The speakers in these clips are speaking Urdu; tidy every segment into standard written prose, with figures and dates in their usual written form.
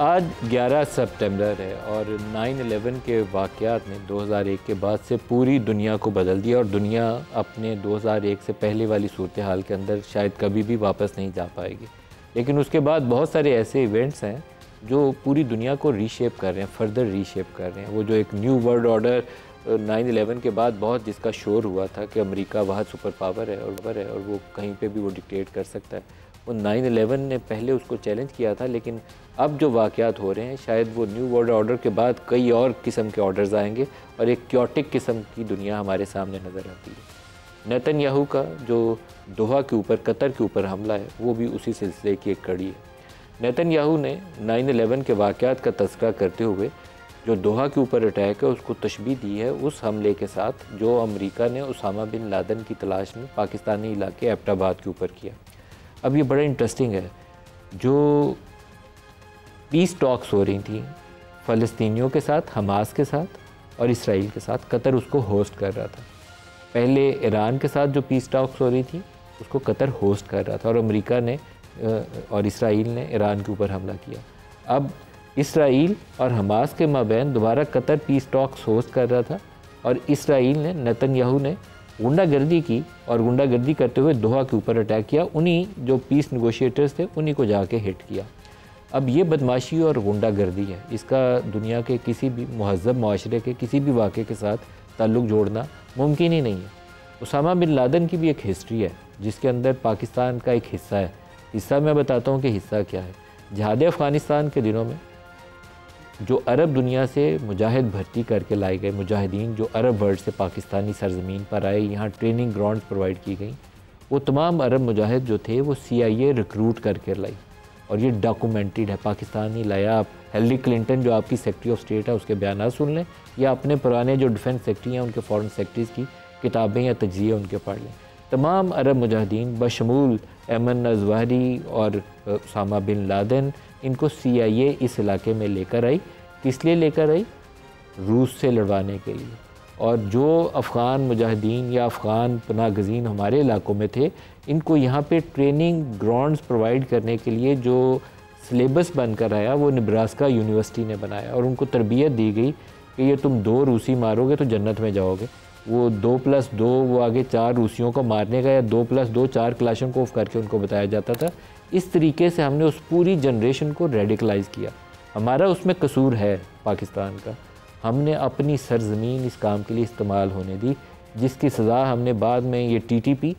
آج 11 سپٹمبر ہے اور 9/11 کے واقعات نے 2001 کے بعد سے پوری دنیا کو بدل دیا اور دنیا اپنے 2001 سے پہلے والی صورتحال کے اندر شاید کبھی بھی واپس نہیں جا پائے گی. لیکن اس کے بعد بہت سارے ایسے ایونٹس ہیں جو پوری دنیا کو ری شیپ کر رہے ہیں, فردر ری شیپ کر رہے ہیں. وہ جو ایک نیو ورلڈ آرڈر 9/11 کے بعد بہت جس کا شور ہوا تھا کہ امریکہ واحد سپر پاور ہے اور وہ کہیں پہ بھی وہ ڈکٹیٹ کر سکتا ہے, وہ 9/11 نے پہلے اس کو چیلنج کیا تھا. لیکن اب جو واقعات ہو رہے ہیں شاید وہ نیو ورلڈ آرڈر کے بعد کئی اور قسم کے آرڈرز آئیں گے اور ایک کیوٹک قسم کی دنیا ہمارے سامنے نظر آتی ہے. نیتن یاہو کا جو دوحہ کے اوپر, قطر کے اوپر حملہ ہے, وہ بھی اسی سلسلے کی ایک کڑی ہے. نیتن یاہو نے 9/11 کے واقعات کا تذکرہ کرتے ہوئے جو دوحہ کے اوپر اٹیک ہے اس کو تشبیہ دی ہے اس حملے کے ساتھ جو امریکہ نے اسامہ بن لادن کی تلاش میں پاکستانی علاقے ایبٹ آباد کے اوپر کیا. اب یہ بڑا انٹرسٹنگ ہے, جو پیس ٹاکس ہو رہی تھیں فلسطینیوں کے ساتھ, حماس کے ساتھ اور اسرائیل کے ساتھ, قطر اس کو ہوسٹ کر رہا تھا. پہلے ایران کے ساتھ جو پیس ٹاکس ہو رہی تھی اس کو قطر ہوسٹ کر رہا تھا اور امریکہ نے اور اسرائیل نے ایران کے اوپر حملہ کیا. اب اسرائیل اور حماس کے مابین دوبارہ قطر پیس ٹاکس ہوسٹ کر رہا تھا اور اسرائیل نے, نیتن یاہو نے غنڈہ گردی کی اور غنڈہ گردی کرتے ہوئے دوحہ کے اوپر اٹیک کیا. انہی جو پیس نیگوشیٹرز تھے انہی کو جا کے ہٹ کیا. اب یہ بدماشی اور غنڈہ گردی ہے, اس کا دنیا کے کسی بھی مہذب معاشرے کے کسی بھی واقعے کے ساتھ تعلق جوڑنا ممکن ہی نہیں ہے. اسامہ بن لادن کی بھی ایک ہسٹری ہے جس کے اندر پاکستان کا ایک حصہ ہے. حصہ میں بتاتا ہوں کہ حصہ کیا ہے. جہاد افغانستان کے دنوں میں جو عرب دنیا سے مجاہد بھرتی کر کے لائے گئے مجاہدین, جو عرب ورلڈ سے پاکستانی سرزمین پر آئے, یہاں ٹریننگ گراؤنڈز پرووائڈ کی گئیں, وہ تمام عرب مجاہد جو تھے وہ CIA ریکروٹ کر کے لائی اور یہ ڈاکومنٹڈ ہے. پاکستان نہیں لایا. آپ ہیلری کلنٹن جو آپ کی سیکرٹری آف اسٹیٹ ہے اس کے بیانات سن لیں یا اپنے پرانے جو ڈیفنس سیکرٹری ہیں ان کے فورن سیکرٹریز کی کتابیں یا تجزیے ان کے پڑھ لیں. تمام عرب مجاہدین بشمول ایمن الظواہری اور اسامہ بن لادن, ان کو CIA اس علاقے میں لے کر آئی. کس لیے لے کر آئی؟ روس سے لڑوانے کے لیے. اور جو افغان مجاہدین یا افغان پناہ گزین ہمارے علاقوں میں تھے, ان کو یہاں پہ ٹریننگ گراؤنڈز پرووائڈ کرنے کے لیے جو سلیبس بن کر آیا وہ نبراسکا یونیورسٹی نے بنایا اور ان کو تربیت دی گئی کہ یہ تم 2 روسی مارو گے تو جنت میں جاؤ گے. وہ 2+2 وہ آگے 4 روسیوں کو مارنے کا یا 2+2 4 کلاشنکوف کر کے ان کو بتایا جاتا تھا. اس طریقے سے ہم نے اس پوری جنریشن کو ریڈیکلائز کیا. ہمارا اس میں قصور ہے پاکستان کا. ہم نے اپنی سرزمین اس کام کے لیے استعمال ہونے دی جس کی سزا ہم نے بعد میں یہ TTP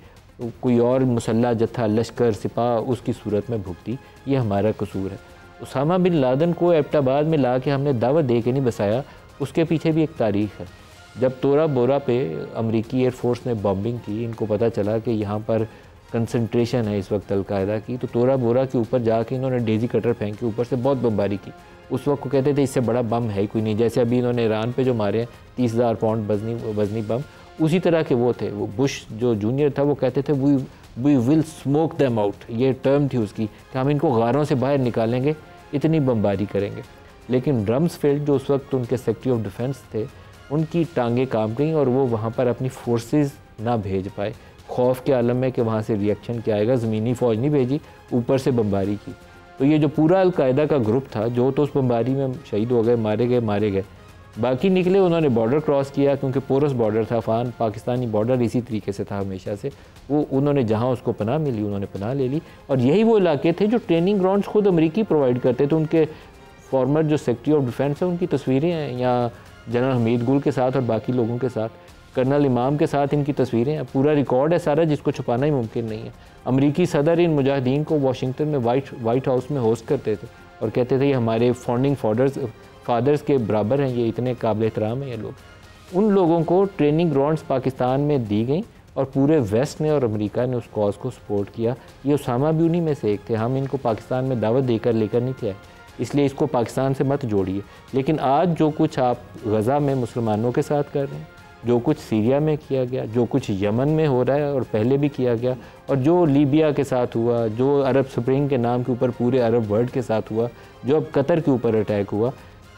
کوئی اور مسلح جتھا لشکر سپاہ اس کی صورت میں بھگتی. یہ ہمارا قصور ہے. اسامہ بن لادن کو ایبٹ آباد میں لا کے ہم نے دعوت دے کے نہیں بسایا. اس کے پیچھے بھی ایک تاریخ ہے. جب تورا بورا پہ امریکی ایئر فورس نے بمبنگ کی, ان کو پتہ چلا کہ یہاں پر کنسنٹریشن ہے اس وقت القاعدہ کی, تو تورا بورا کے اوپر جا کے انہوں نے ڈیزی کٹر پھینکی, اوپر سے بہت بمباری کی. اس وقت کو کہتے تھے اس سے بڑا بم ہے کوئی نہیں. جیسے ابھی انہوں نے ایران پہ جو مارے ہیں 30,000 پاؤنڈ وزنی بم, اسی طرح کے وہ تھے. وہ بش جو جونیئر تھا وہ کہتے تھے وی ول اسموک دیم آؤٹ, یہ ٹرم تھی اس کی کہ ہم ان کو غاروں سے باہر نکالیں گے, اتنی بمباری کریں گے. لیکن رمزفیلڈ جو اس وقت ان کے سیکرٹری آف ڈیفنس تھے, ان کی ٹانگیں کام گئیں اور وہ وہاں پر اپنی فورسز نہ بھیج پائے. خوف کے عالم میں کہ وہاں سے ریئیکشن کیا آئے گا, زمینی فوج نہیں بھیجی, اوپر سے بمباری کی. تو یہ جو پورا القاعدہ کا گروپ تھا جو تو اس بمباری میں شہید ہو گئے, مارے گئے. باقی نکلے انہوں نے بارڈر کراس کیا کیونکہ پورس بارڈر تھا. افغان پاکستانی بارڈر اسی طریقے سے تھا ہمیشہ سے. وہ انہوں نے جہاں اس کو پناہ ملی انہوں نے پناہ لے لی. اور یہی وہ علاقے تھے جو ٹریننگ گراؤنڈز خود امریکی پرووائڈ کرتے تھے. ان کے فارمر جو سیکرٹری آف ڈیفنس ہیں ان کی تصویریں ہیں, یا جنرل حمید گل کے ساتھ اور باقی لوگوں کے ساتھ, کرنل امام کے ساتھ ان کی تصویریں ہیں. پورا ریکارڈ ہے سارا جس کو چھپانا ہی ممکن نہیں ہے. امریکی صدر ان مجاہدین کو واشنگٹن میں وائٹ ہاؤس میں ہوسٹ کرتے تھے اور کہتے تھے یہ ہمارے فاؤنڈنگ فادرز کے برابر ہیں, یہ اتنے قابل احترام ہیں یہ لوگ. ان لوگوں کو ٹریننگ گراؤنڈز پاکستان میں دی گئیں اور پورے ویسٹ نے اور امریکہ نے اس کاز کو سپورٹ کیا. یہ اسامہ بھی انہی میں سے ایک تھے. ہم ان کو پاکستان میں دعوت دے کر لے کر نہیں تھے آئے, اس لیے اس کو پاکستان سے مت جوڑیے. لیکن آج جو کچھ آپ غزہ میں مسلمانوں کے ساتھ کر رہے ہیں, جو کچھ سیریا میں کیا گیا, جو کچھ یمن میں ہو رہا ہے اور پہلے بھی کیا گیا, اور جو لیبیا کے ساتھ ہوا, جو عرب سپرنگ کے نام کے اوپر پورے عرب ورلڈ کے ساتھ ہوا, جو اب قطر کے اوپر اٹیک ہوا,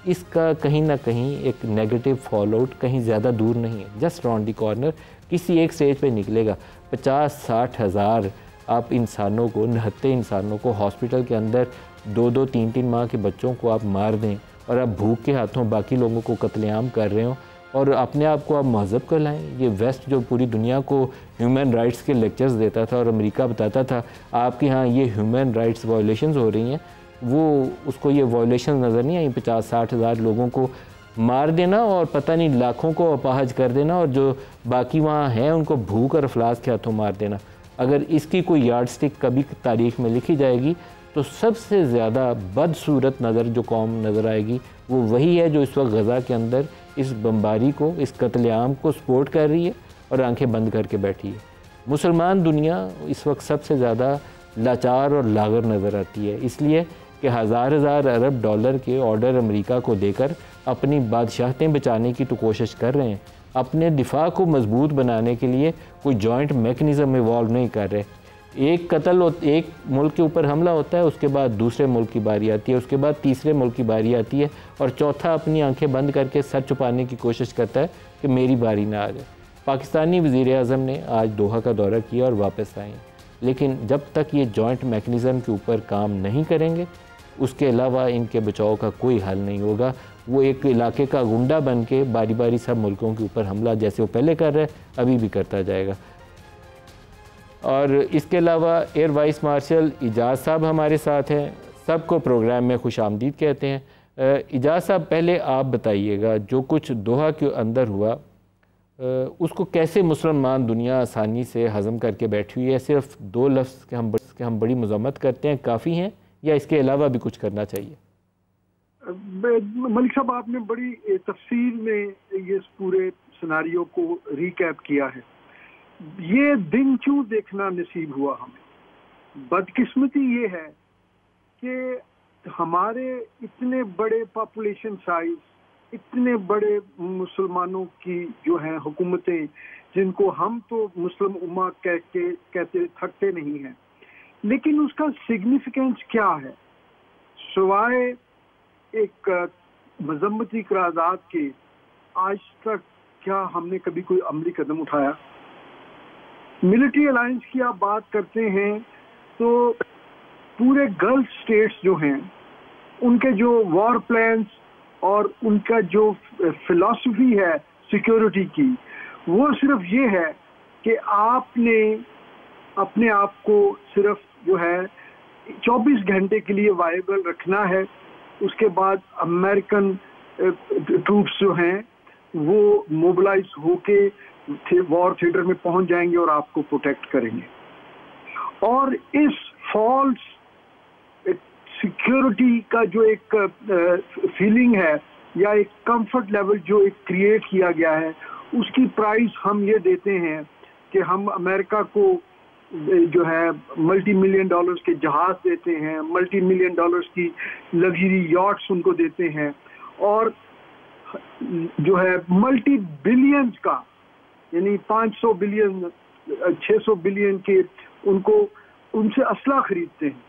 اس کا کہیں نہ کہیں ایک نیگیٹو فال آؤٹ کہیں زیادہ دور نہیں ہے. جسٹ راؤنڈ دی کارنر کسی ایک سٹیج پہ نکلے گا. 50-60 ہزار آپ انسانوں کو, نہتے انسانوں کو ہاسپٹل کے اندر 2-2, 3-3 ماہ کے بچوں کو آپ مار دیں اور آپ بھوک کے ہاتھوں باقی لوگوں کو قتل عام کر رہے ہوں اور اپنے آپ کو آپ مہذب کہلائیں. یہ ویسٹ جو پوری دنیا کو ہیومن رائٹس کے لیکچرز دیتا تھا اور امریکہ بتاتا تھا آپ کے ہاں یہ ہیومن رائٹس وائلیشنز ہو رہی ہیں, وہ اس کو یہ وائلیشنز نظر نہیں آئیں. 50-60 ہزار لوگوں کو مار دینا اور پتہ نہیں لاکھوں کو اپاہج کر دینا اور جو باقی وہاں ہیں ان کو بھوک اور افلاس کے ہاتھوں مار دینا. اگر اس کی کوئی یارڈ سٹک کبھی تاریخ میں لکھی جائے گی تو سب سے زیادہ بدصورت نظر جو قوم نظر آئے گی وہ وہی ہے جو اس وقت غزہ کے اندر اس بمباری کو, اس قتل عام کو سپورٹ کر رہی ہے اور آنکھیں بند کر کے بیٹھی ہے. مسلمان دنیا اس وقت سب سے زیادہ لاچار اور لاغر نظر آتی ہے, اس لیے کہ ہزار ارب ڈالر کے آرڈر امریکہ کو دے کر اپنی بادشاہتیں بچانے کی تو کوشش کر رہے ہیں, اپنے دفاع کو مضبوط بنانے کے لیے کوئی جوائنٹ میکنزم ایوالو نہیں کر رہے. ایک قتل ایک ملک کے اوپر حملہ ہوتا ہے, اس کے بعد دوسرے ملک کی باری آتی ہے, اس کے بعد تیسرے ملک کی باری آتی ہے اور چوتھا اپنی آنکھیں بند کر کے سر چھپانے کی کوشش کرتا ہے کہ میری باری نہ آ جائے. پاکستانی وزیر اعظم نے آج دوحہ کا دورہ کیا اور واپس آئے ہیں, لیکن جب تک یہ جوائنٹ میکنزم کے اوپر کام نہیں کریں گے اس کے علاوہ ان کے بچاؤ کا کوئی حل نہیں ہوگا. وہ ایک علاقے کا گنڈا بن کے باری باری سب ملکوں کے اوپر حملہ جیسے وہ پہلے کر رہے ہیں ابھی بھی کرتا جائے گا. اور اس کے علاوہ ایئر وائس مارشل اعجاز صاحب ہمارے ساتھ ہیں, سب کو پروگرام میں خوش آمدید کہتے ہیں. اعجاز صاحب پہلے آپ بتائیے گا جو کچھ دوحہ کے اندر ہوا اس کو کیسے مسلمان دنیا آسانی سے ہضم کر کے بیٹھی ہوئی ہے؟ صرف 2 لفظ کہ ہم بڑی مذمت کرتے ہیں کافی ہیں یا اس کے علاوہ بھی کچھ کرنا چاہیے؟ ملک صاحب آپ نے بڑی تفصیل میں یہ پورے سناریو کو ریکیپ کیا ہے. یہ دن کیوں دیکھنا نصیب ہوا ہمیں؟ بدقسمتی یہ ہے کہ ہمارے اتنے بڑے پاپولیشن سائز, اتنے بڑے مسلمانوں کی جو ہیں حکومتیں جن کو ہم تو مسلم امہ کہتے تھکتے نہیں ہیں, لیکن اس کا سگنیفیکنس کیا ہے سوائے ایک مذمتی قرارداد کے؟ آج تک کیا ہم نے کبھی کوئی عملی قدم اٹھایا؟ ملٹری الائنس کی آپ بات کرتے ہیں تو پورے گلف سٹیٹس جو ہیں ان کے جو وار پلانز اور ان کا جو فلسفی ہے سیکیورٹی کی وہ صرف یہ ہے کہ آپ نے اپنے آپ کو صرف جو ہے 24 گھنٹے کے لیے وائبل رکھنا ہے, اس کے بعد امریکن ٹروپس جو ہیں وہ موبلائز ہو کے وار تھیٹر میں پہنچ جائیں گے اور آپ کو پروٹیکٹ کریں گے. اور اس فالس سیکیورٹی کا جو ایک فیلنگ ہے یا ایک کمفرٹ لیول جو ایک کریٹ کیا گیا ہے اس کی پرائز ہم یہ دیتے ہیں کہ ہم امریکہ کو جو ہے ملٹی ملین ڈالرز کے جہاز دیتے ہیں, ملٹی ملین ڈالرز کی لگژری یاٹس ان کو دیتے ہیں اور جو ہے ملٹی بلینز کا یعنی 500 بلین 600 بلین کے ان سے اسلحہ خریدتے ہیں.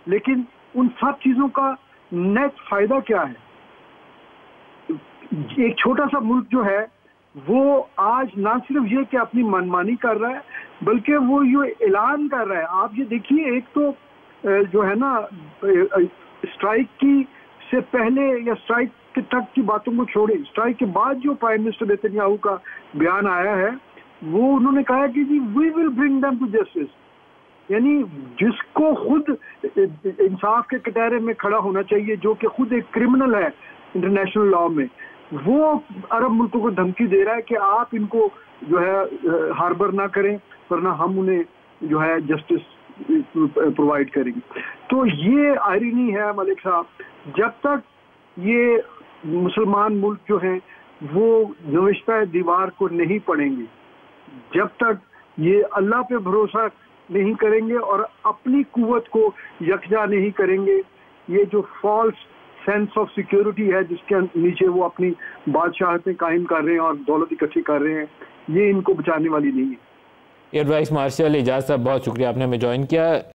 لیکن ان سب چیزوں کا نیٹ فائدہ کیا ہے؟ ایک چھوٹا سا ملک جو ہے وہ آج نہ صرف یہ کہ اپنی منمانی کر رہا ہے بلکہ وہ یہ اعلان کر رہا ہے. آپ یہ دیکھیے, ایک تو جو ہے نا اسٹرائک کی سے پہلے یا اسٹرائک کے تک کی باتوں کو چھوڑیں, اسٹرائک کے بعد جو پرائم منسٹر نیتنیاہو کا بیان آیا ہے وہ انہوں نے کہا کہ جی وی ول برنگ دیم ٹو جسٹس, یعنی جس کو خود انصاف کے کٹہرے میں کھڑا ہونا چاہیے جو کہ خود ایک کرمنل ہے انٹرنیشنل لاء میں, وہ عرب ملکوں کو دھمکی دے رہا ہے کہ آپ ان کو جو ہے ہاربر نہ کریں ورنہ ہم انہیں جو ہے جسٹس پرووائڈ کریں گے. تو یہ آئرنی ہے ملک صاحب, جب تک یہ مسلمان ملک جو ہیں وہ نوشتہ دیوار کو نہیں پڑھیں گے, جب تک یہ اللہ پہ بھروسہ نہیں کریں گے اور اپنی قوت کو یکجا نہیں کریں گے, یہ جو فالس سینس آف سیکیورٹی ہے جس کے نیچے وہ اپنی بادشاہتیں قائم کر رہے ہیں اور دولت اکٹھی کر رہے ہیں, یہ ان کو بچانے والی نہیں ہے. ایئر وائس مارشل اعجاز صاحب بہت شکریہ آپ نے ہمیں جوائن کیا.